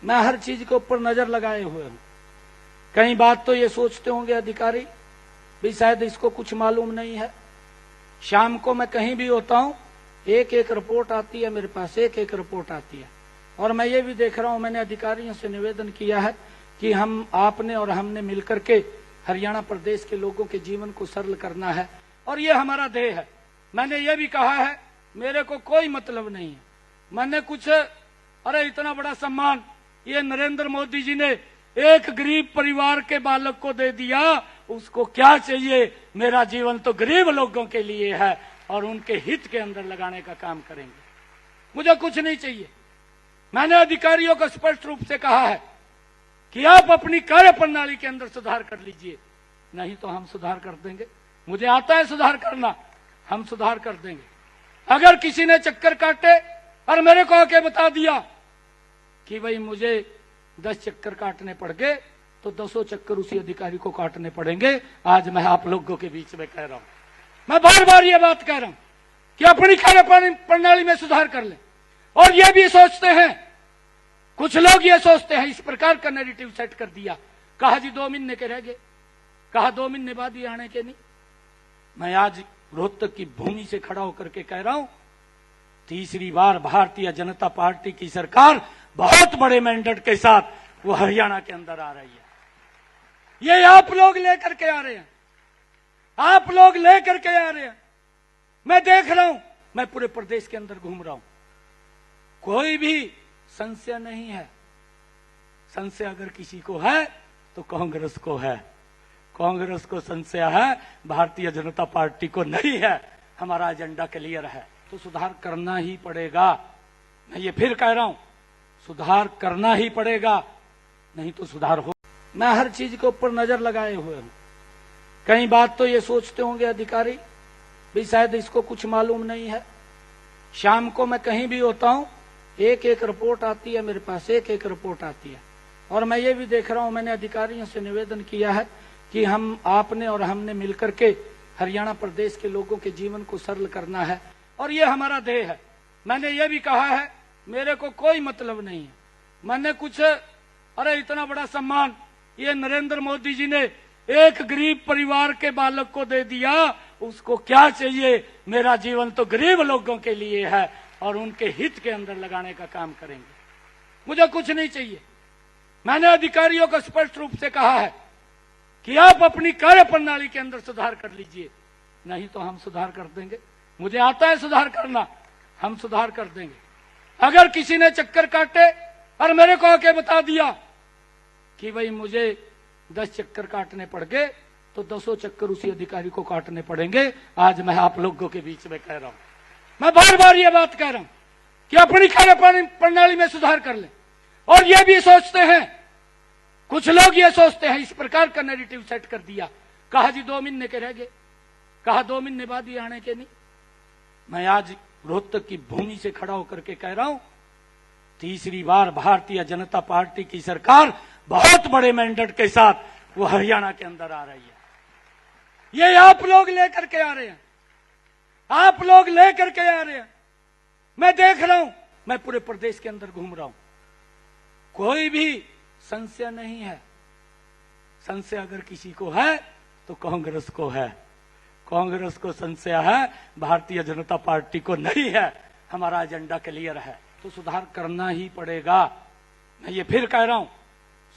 मैं हर चीज के ऊपर नजर लगाए हुए हूं। कई बात तो ये सोचते होंगे अधिकारी भी शायद इसको कुछ मालूम नहीं है। शाम को मैं कहीं भी होता हूं, एक एक रिपोर्ट आती है मेरे पास, एक एक रिपोर्ट आती है। और मैं ये भी देख रहा हूं, मैंने अधिकारियों से निवेदन किया है कि हम आपने और हमने मिलकर के हरियाणा प्रदेश के लोगों के जीवन को सरल करना है और ये हमारा ध्येय है। मैंने ये भी कहा है मेरे को कोई मतलब नहीं है। मैंने कुछ अरे इतना बड़ा सम्मान ये नरेंद्र मोदी जी ने एक गरीब परिवार के बालक को दे दिया, उसको क्या चाहिए। मेरा जीवन तो गरीब लोगों के लिए है और उनके हित के अंदर लगाने का काम करेंगे। मुझे कुछ नहीं चाहिए। मैंने अधिकारियों को स्पष्ट रूप से कहा है कि आप अपनी कार्य प्रणाली के अंदर सुधार कर लीजिए, नहीं तो हम सुधार कर देंगे। मुझे आता है सुधार करना, हम सुधार कर देंगे। अगर किसी ने चक्कर काटे और मेरे को आके बता दिया कि भाई मुझे 10 चक्कर काटने पड़ गए, तो 10 चक्कर उसी अधिकारी को काटने पड़ेंगे। आज मैं आप लोगों के बीच में कह रहा हूं, मैं बार बार ये बात कह रहा हूं कि अपनी कार्य प्रणाली में सुधार कर ले। और ये भी सोचते हैं, कुछ लोग ये सोचते हैं, इस प्रकार का नैरेटिव सेट कर दिया, कहा जी 2 महीने के रह गए, कहा 2 महीने बाद ही आने के नहीं। मैं आज रोहतक की भूमि से खड़ा होकर के कह रहा हूं, तीसरी बार भारतीय जनता पार्टी की सरकार बहुत बड़े मैंडेट के साथ वो हरियाणा के अंदर आ रही है। ये आप लोग लेकर के आ रहे हैं, आप लोग लेकर के आ रहे हैं। मैं देख रहा हूं, मैं पूरे प्रदेश के अंदर घूम रहा हूं, कोई भी संशय नहीं है। संशय अगर किसी को है तो कांग्रेस को है। कांग्रेस को संशय है, भारतीय जनता पार्टी को नहीं है। हमारा एजेंडा क्लियर है, तो सुधार करना ही पड़ेगा। मैं ये फिर कह रहा हूं, सुधार करना ही पड़ेगा, नहीं तो सुधार हो। मैं हर चीज के ऊपर नजर लगाए हुए हूं। कई बात तो ये सोचते होंगे अधिकारी भी शायद इसको कुछ मालूम नहीं है। शाम को मैं कहीं भी होता हूं, एक एक रिपोर्ट आती है मेरे पास, एक एक रिपोर्ट आती है। और मैं ये भी देख रहा हूं, मैंने अधिकारियों से निवेदन किया है कि हम आपने और हमने मिलकर के हरियाणा प्रदेश के लोगों के जीवन को सरल करना है और ये हमारा ध्येय है। मैंने ये भी कहा है मेरे को कोई मतलब नहीं है। मैंने कुछ अरे इतना बड़ा सम्मान ये नरेंद्र मोदी जी ने एक गरीब परिवार के बालक को दे दिया, उसको क्या चाहिए। मेरा जीवन तो गरीब लोगों के लिए है और उनके हित के अंदर लगाने का काम करेंगे। मुझे कुछ नहीं चाहिए। मैंने अधिकारियों को स्पष्ट रूप से कहा है कि आप अपनी कार्य प्रणाली के अंदर सुधार कर लीजिए, नहीं तो हम सुधार कर देंगे। मुझे आता है सुधार करना, हम सुधार कर देंगे। अगर किसी ने चक्कर काटे और मेरे को आके बता दिया कि भाई मुझे 10 चक्कर काटने पड़ गए, तो 10 चक्कर उसी अधिकारी को काटने पड़ेंगे। आज मैं आप लोगों के बीच में कह रहा हूं, मैं बार बार ये बात कह रहा हूं कि अपनी कार्य प्रणाली में सुधार कर ले। और ये भी सोचते हैं, कुछ लोग ये सोचते हैं, इस प्रकार का नैरेटिव सेट कर दिया, कहा जी 2 महीने के रह गए, कहा 2 महीने बाद ही आने के नहीं। मैं आज रोहतक की भूमि से खड़ा होकर के कह रहा हूं, तीसरी बार भारतीय जनता पार्टी की सरकार बहुत बड़े मैंडेट के साथ वो हरियाणा के अंदर आ रही है। ये आप लोग लेकर के आ रहे हैं, आप लोग लेकर के आ रहे हैं। मैं देख रहा हूं, मैं पूरे प्रदेश के अंदर घूम रहा हूं, कोई भी संशय नहीं है। संशय अगर किसी को है तो कांग्रेस को है। कांग्रेस को संशय है, भारतीय जनता पार्टी को नहीं है। हमारा एजेंडा क्लियर है, तो सुधार करना ही पड़ेगा। मैं ये फिर कह रहा हूं,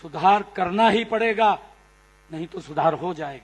सुधार करना ही पड़ेगा, नहीं तो सुधार हो जाएगा।